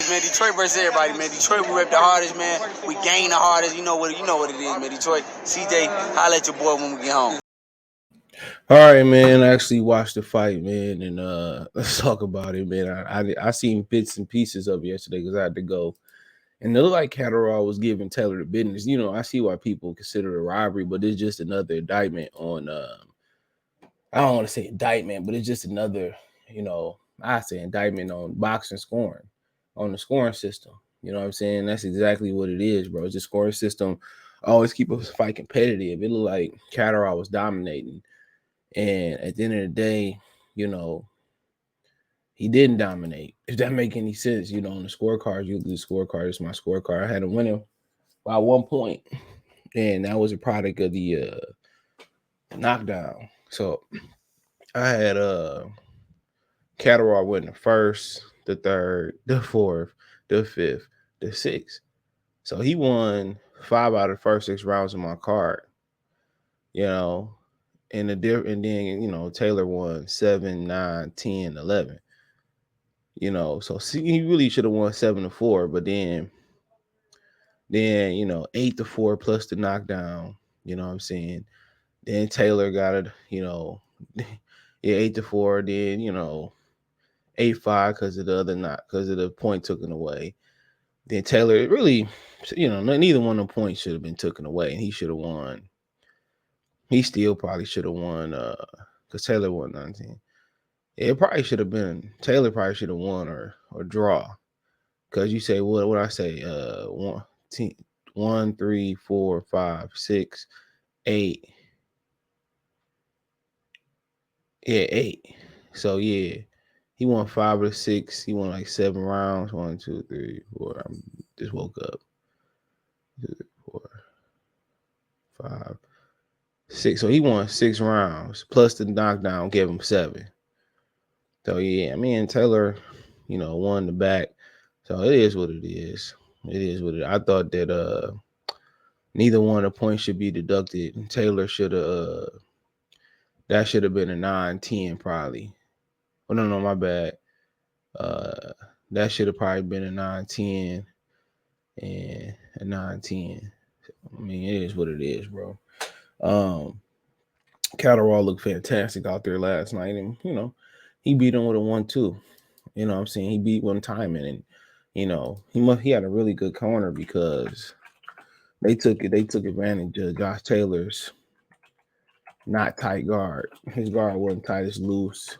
man. Detroit versus everybody, man. Detroit, we rep the hardest, man. We gain the hardest. You know what it is, man. Detroit, CJ, holla at your boy when we get home. All right, man. I actually watched the fight, man, and let's talk about it, man. I seen bits and pieces of it yesterday because I had to go, and it looked like Catterall was giving Taylor the business. You know, I see why people consider it a robbery, but it's just another indictment on. I don't want to say indictment, but it's just another, I say indictment on boxing scoring, on the scoring system. You know what I'm saying? That's exactly what it is, bro. It's the scoring system. Always keep a fight competitive. It looked like Catterall was dominating. And at the end of the day, he didn't dominate. If that make any sense, on the scorecards, you do the scorecard. It's my scorecard. I had a winner by 1 point, and that was a product of the knockdown. So I had Catterall win the first, the third, the fourth, the fifth, the sixth. So he won 5 out of the first 6 rounds of my card. And then Taylor won 7, 9, 10, 11. So he really should have won 7-4, but then 8-4 plus the knockdown. You know what I'm saying? Then Taylor got it. Yeah, 8-4. Then 8-5 because of the point taken away. Then Taylor really, neither one of the points should have been taken away, and he should have won. He still probably should have won because Taylor won 19. It probably should have been Taylor. Probably should have won or draw. Because you say what I say? 1, 3, 4, 5, 6, 8. Yeah, 8. So yeah, he won 5 or 6. He won like 7 rounds. 1, 2, 3, 4. I just woke up. 2, 4, 5, 6. So he won 6 rounds plus the knockdown gave him 7. So yeah, I mean Taylor, won the back. So it is what it is. It is what it is. I thought that neither one of the points should be deducted. Taylor should have that should have been a 9-10 probably. Oh no, my bad. That should have probably been a 9-10 and a 9-10. I mean, it is what it is, bro. Catterall looked fantastic out there last night, and he beat him with a 1-2. You know what I'm saying? He beat one timing, and he had a really good corner because they took advantage of Josh Taylor's not tight guard. His guard wasn't tight, it's loose.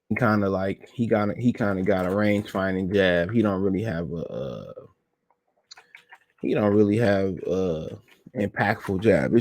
He kind of got a range finding jab. He don't really have impactful jab.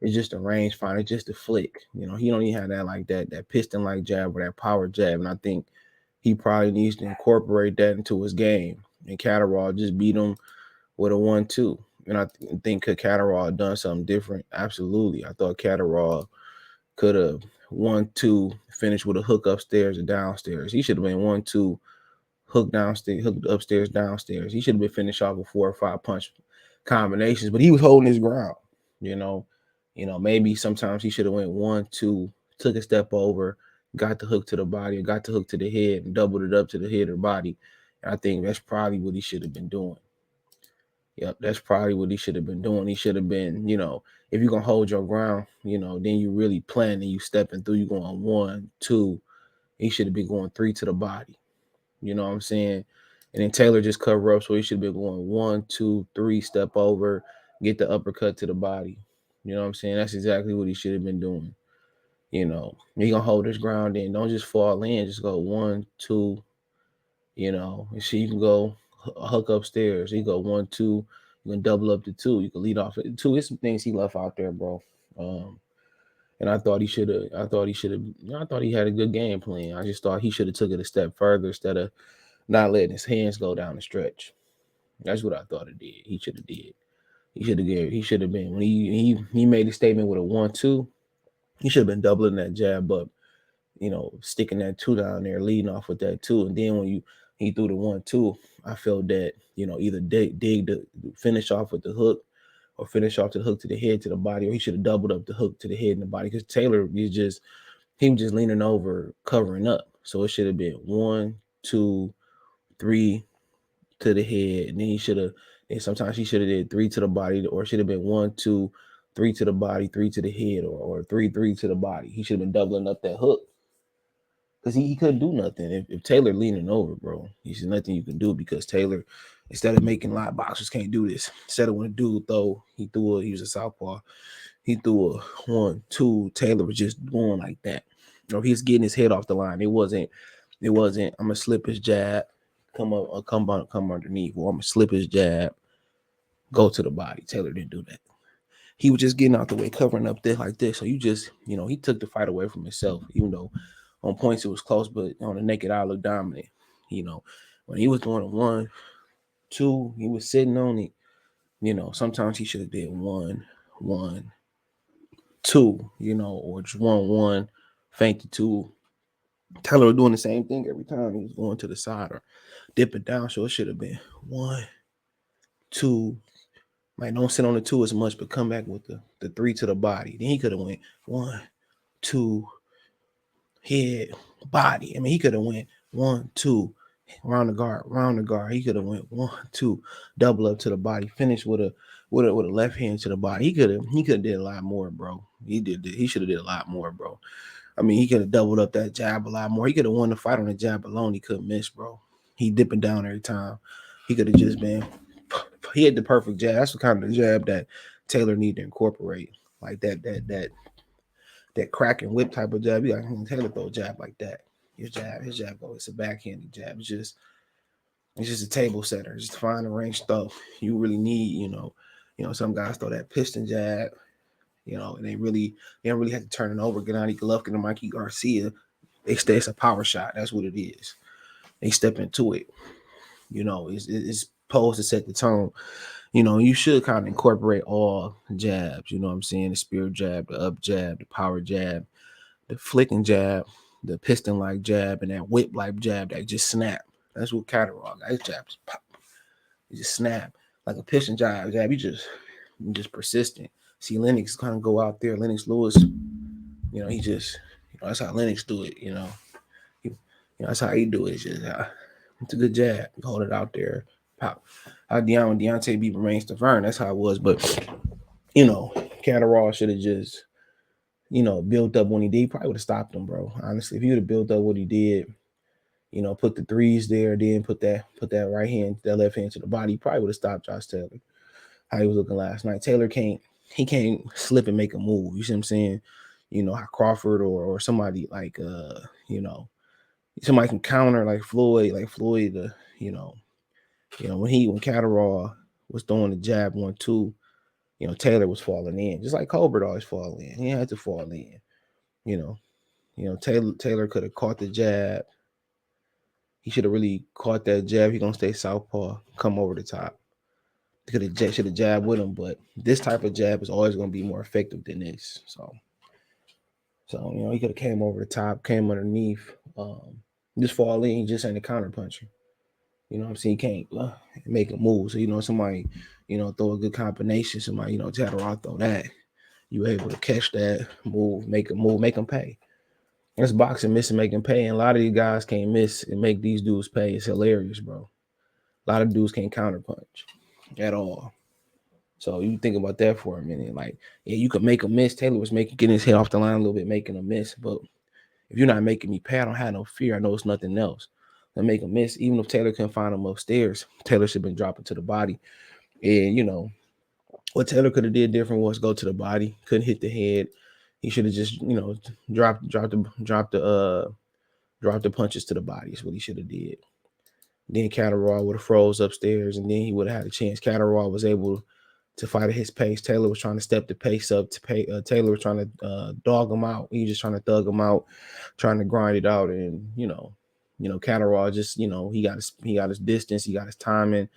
It's just a range finder, just a flick. He don't even have that piston like jab or that power jab. And I think he probably needs to incorporate that into his game. And Catterall just beat him with a 1-2. And I think could Catterall done something different? Absolutely. I thought Catterall could have 1-2, finished with a hook upstairs or downstairs. He should have been 1-2, hook downstairs, hook upstairs, downstairs. He should have been finished off with 4 or 5 punch combinations, but he was holding his ground. Maybe sometimes he should have went 1-2, took a step over, got the hook to the body, or got the hook to the head, and doubled it up to the head or body. And I think that's probably what he should have been doing. Yep, that's probably what he should have been doing. He should have been, if you're gonna hold your ground, then you really planning, you stepping through, you going 1, 2. He should have been going 3 to the body. You know what I'm saying? And then Taylor just cover up, so he should have been going 1, 2, 3, step over, get the uppercut to the body. You know what I'm saying? That's exactly what he should have been doing. He gonna hold his ground in. Don't just fall in. Just go 1, 2. And so you can go hook upstairs. You go 1, 2. You can double up to 2. You can lead off at 2. It's some things he left out there, bro. And I thought he should have. I thought he had a good game plan. I just thought he should have took it a step further instead of not letting his hands go down the stretch. That's what I thought it did. He should have did. He should have been when he made a statement with a 1-2. He should have been doubling that jab up, sticking that 2 down there, leading off with that 2. And then when he threw the 1-2, I felt that, either dig the finish off with the hook or finish off the hook to the head, to the body, or he should have doubled up the hook to the head and the body. Because Taylor was just leaning over, covering up. So it should have been 1, 2, 3, to the head, and then and sometimes he should have did 3 to the body, or should have been 1, 2, 3 to the body, 3 to the head, or 3, 3 to the body. He should have been doubling up that hook. Because he couldn't do nothing. If Taylor leaning over, bro, there's nothing you can do, because Taylor, instead of making live boxers can't do this. Instead of when a dude he was a southpaw, he threw a 1, 2. Taylor was just going like that. Or he's getting his head off the line. It wasn't. I'm gonna slip his jab, come underneath, or I'm gonna slip his jab, go to the body. Taylor didn't do that. He was just getting out the way, covering up there like this. So he took the fight away from himself, even though on points it was close, but on the naked eye looked dominant. When he was doing a 1, 2, he was sitting on it. Sometimes he should have did 1, 1, 2, or just 1, 1, fainted 2. Taylor was doing the same thing every time. He was going to the side or dipping down. So it should have been 1, 2. Like, don't sit on the 2 as much, but come back with the 3 to the body. Then he could have went 1, 2, head, body. I mean, he could have went 1, 2, round the guard. He could have went 1, 2, double up to the body, finish with a left hand to the body. He could have did a lot more, bro. He should have did a lot more, bro. I mean, he could have doubled up that jab a lot more. He could have won the fight on the jab alone. He couldn't miss, bro. He dipping down every time. He could have just been. He had the perfect jab. That's the kind of jab that Taylor need to incorporate, like that crack and whip type of jab. You got Taylor throw a jab like that. His jab go. It's a backhanded jab. It's just a table setter. It's just fine range stuff. You really need, some guys throw that piston jab. And they don't really have to turn it over. Gennady Golovkin and Mikey Garcia, it's a power shot. That's what it is. They step into it. It's supposed to set the tone. You should kind of incorporate all jabs. You know what I'm saying? The spear jab, the up jab, the power jab, the flicking jab, the piston-like jab, and that whip-like jab that just snap. That's what Catterall got. His jab just pop. It just snap. Like a piston jab. You just persistent. See Lennox kind of go out there. Lennox Lewis, he just, that's how Lennox do it. That's how he do it. It's just, it's a good jab. You hold it out there, pop. How Deontay beat Romain Stavern. That's how it was. But Catterall should have just, built up when he did. He probably would have stopped him, bro. Honestly, if he would have built up what he did, put the 3s there, then put that right hand, that left hand to the body, he probably would have stopped Josh Taylor. How he was looking last night. Taylor can't slip and make a move. You see what I'm saying? How Crawford or somebody like somebody can counter like Floyd, when Catterall was throwing the jab 1, 2, Taylor was falling in, just like Colbert always fall in. He had to fall in. Taylor could have caught the jab. He should have really caught that jab. He gonna stay southpaw, come over the top. Should have jabbed with him, but this type of jab is always going to be more effective than this. So he could have came over the top, came underneath, just fall in. He just ain't a counter puncher. You know what I'm saying? He can't make a move. So somebody, throw a good combination. Somebody, Catterall throw that. You able to catch that move, make a move, make them pay. That's boxing, miss and make them pay. And a lot of these guys can't miss and make these dudes pay. It's hilarious, bro. A lot of dudes can't counter punch at all. So you think about that for a minute. Like, yeah, you could make a miss. Taylor was getting his head off the line a little bit, making a miss. But if you're not making me pay, I don't have no fear. I know it's nothing else. I make a miss. Even if Taylor couldn't find him upstairs, Taylor should have been dropping to the body. And what Taylor could have did different was go to the body. Couldn't hit the head. He should have just dropped the punches to the body. Is what he should have did. Then Catterall would have froze upstairs, and then he would have had a chance. Catterall was able to fight at his pace. Taylor was trying to step the pace up. Taylor was trying to dog him out. He was just trying to thug him out, trying to grind it out. And Catterall just he got his distance, he got his timing,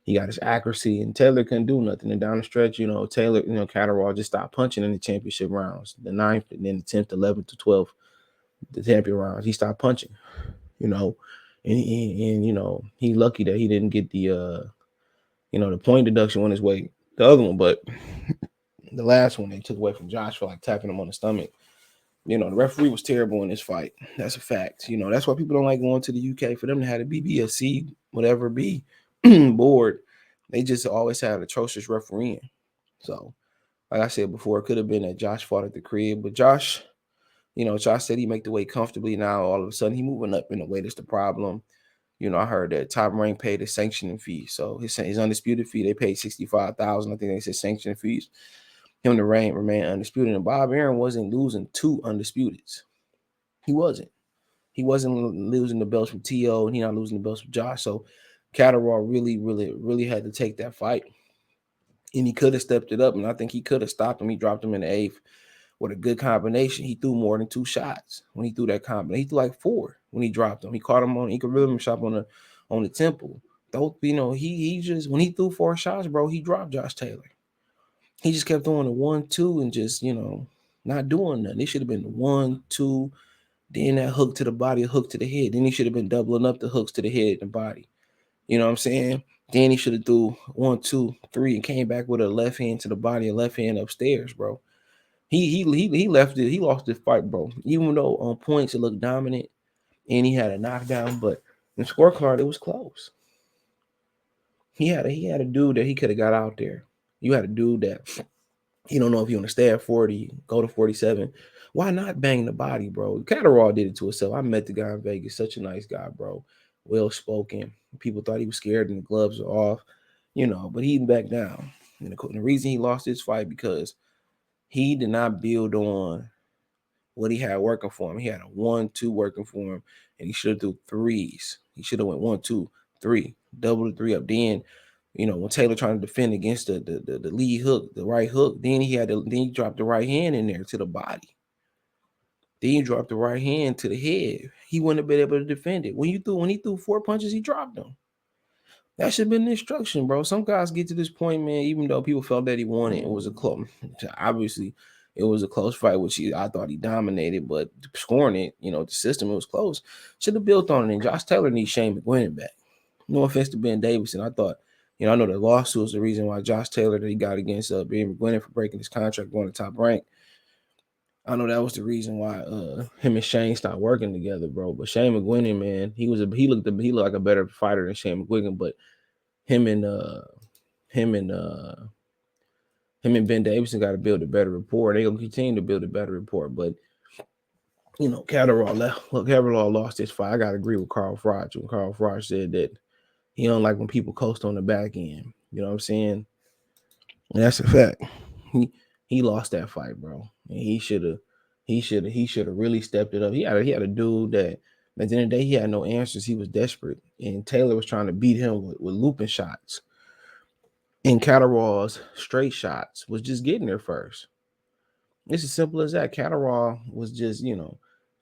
he got his accuracy, and Taylor couldn't do nothing. And down the stretch, Taylor, Catterall just stopped punching in the championship rounds, the 9th, and then the 10th, 11th to 12th, the champion rounds. He stopped punching, and he lucky that he didn't get the the point deduction on his way. The other one, but the last one they took away from Josh for like tapping him on the stomach. The referee was terrible in this fight. That's a fact. That's why people don't like going to the UK. For them to have a BBFC, whatever B, board, they just always had atrocious refereeing. So, like I said before, it could have been that Josh fought at the crib, but Josh, Josh said he make the weight comfortably now. All of a sudden, he moving up in the weight. That's the problem. I heard that Top Rank paid his sanctioning fee. So his undisputed fee, they paid $65,000. I think they said sanctioning fees. Him to remain undisputed. And Bob Arum wasn't losing two undisputeds. He wasn't. He wasn't losing the belts from T.O. and he not losing the belts from Josh. So Catterall really, really, really had to take that fight. And he could have stepped it up. And I think he could have stopped him. He dropped him in the eighth with a good combination. He threw more than two shots when he threw that combination. He threw like four when he dropped him. He caught him on equilibrium shot on the temple. Though, he just, when he threw four shots, bro, he dropped Josh Taylor. He just kept throwing the 1-2 and just, not doing nothing. It should have been 1-2, then that hook to the body, a hook to the head. Then he should have been doubling up the hooks to the head and the body. You know what I'm saying? Then he should have threw 1, 2, 3 and came back with a left hand to the body and left hand upstairs, bro. He left it. He lost the fight, bro. Even though on points it looked dominant and he had a knockdown, but in the scorecard it was close. He had a dude that he could have got out there. You had a dude that he don't know if you want to stay at 40, go to 47. Why not bang the body, bro? Catterall did it to himself. I met the guy in Vegas. Such a nice guy, bro. Well spoken. People thought he was scared and the gloves were off, but he backed down. And the reason he lost his fight because he did not build on what he had working for him. He had a 1-2 working for him, and he should have threw threes. He should have went 1, 2, 3, double the three up. Then, when Taylor trying to defend against the lead hook, the right hook, then he dropped the right hand in there to the body. Then he dropped the right hand to the head. He wouldn't have been able to defend it. When he threw 4 punches, he dropped them. That should have been the instruction, bro. Some guys get to this point, man, even though people felt that he won it, it was a close. Obviously, it was a close fight, which I thought he dominated, but scoring it, the system, it was close. Should have built on it. And Josh Taylor needs Shane McGuinnett back. No offense to Ben Davison. I thought, I know the lawsuit was the reason why Josh Taylor that he got against Ben McGuinnett for breaking his contract going to Top Rank. I know that was the reason why him and Shane stopped working together, bro. But Shane McGuinnett, man, he looked like a better fighter than Shane McGuinnett. But him and Ben Davison got to build a better rapport. They're gonna continue to build a better rapport. But Catterall lost his fight. I gotta agree with Carl Froch when Carl Froch said that he don't like when people coast on the back end. You know what I'm saying? And that's a fact. He lost that fight, bro. And he should have really stepped it up. He had a dude that at the end of the day he had no answers. He was desperate, and Taylor was trying to beat him with looping shots. And Catterall's straight shots was just getting there first. It's as simple as that. Catterall was just,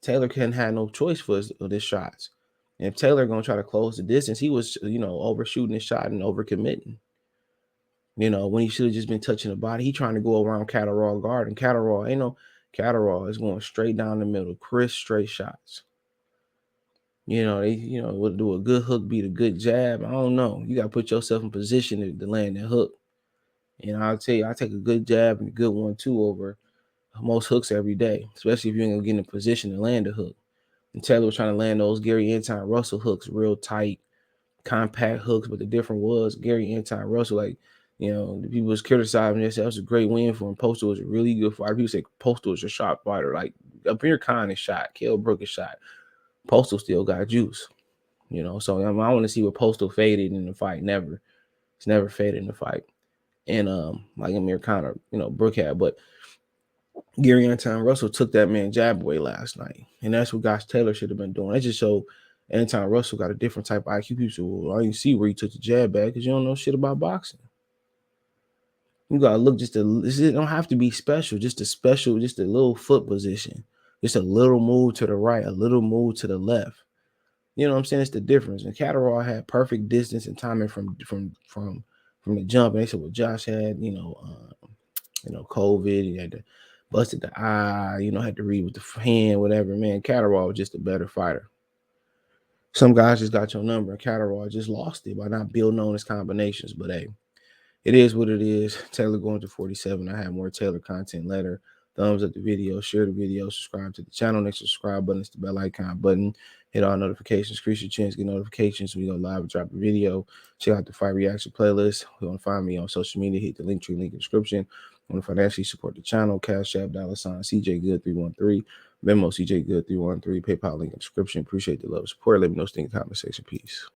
Taylor couldn't have no choice for his shots. And if Taylor gonna try to close the distance, he was, overshooting his shot and overcommitting. When he should have just been touching the body, he trying to go around Catterall guard, and Catterall is going straight down the middle, crisp straight shots. They would do a good hook, beat a good jab. I don't know. You gotta put yourself in position to land that hook. And I'll tell you, I take a good jab and a good 1-2 over most hooks every day, especially if you ain't gonna get in a position to land a hook. And Taylor was trying to land those Gary Anton Russell hooks, real tight, compact hooks. But the difference was Gary Anton Russell, like, the people was criticizing this. That was a great win for him. Postal was a really good fighter. People say Postal was a sharp fighter. Like, Amir Khan is shot, Kell Brook is shot. Postal still got juice. So I want to see what Postal faded in the fight. Never. It's never faded in the fight. And like Amir Khan or, Brook had. But Gary Anton Russell took that man jab away last night. And that's what Josh Taylor should have been doing. That just showed Anton Russell got a different type of IQ. People say, well, I didn't see where he took the jab back because you don't know shit about boxing. You gotta look it don't have to be special, just a little foot position. Just a little move to the right, a little move to the left. You know what I'm saying? It's the difference. And Catterall had perfect distance and timing from the jump. And they said, well, Josh had, COVID. He had to busted the eye, had to read with the hand, whatever. Man, Catterall was just a better fighter. Some guys just got your number. Catterall just lost it by not building on his combinations. But hey, it is what it is. Taylor going to 47. I have more Taylor content later. thumbs up the video, share the video, subscribe to the channel. Next to the subscribe button is the bell icon button. Hit all notifications, increase your chance, get notifications when we go live and drop a video. Check out the Fight Reaction playlist. You want to find me on social media, hit the link tree, link in the description. Want to financially support the channel, Cash App, $ CJ Good 313, Venmo CJ Good 313, PayPal link in the description. Appreciate the love and support. Let me know what you think in the comment section. Peace.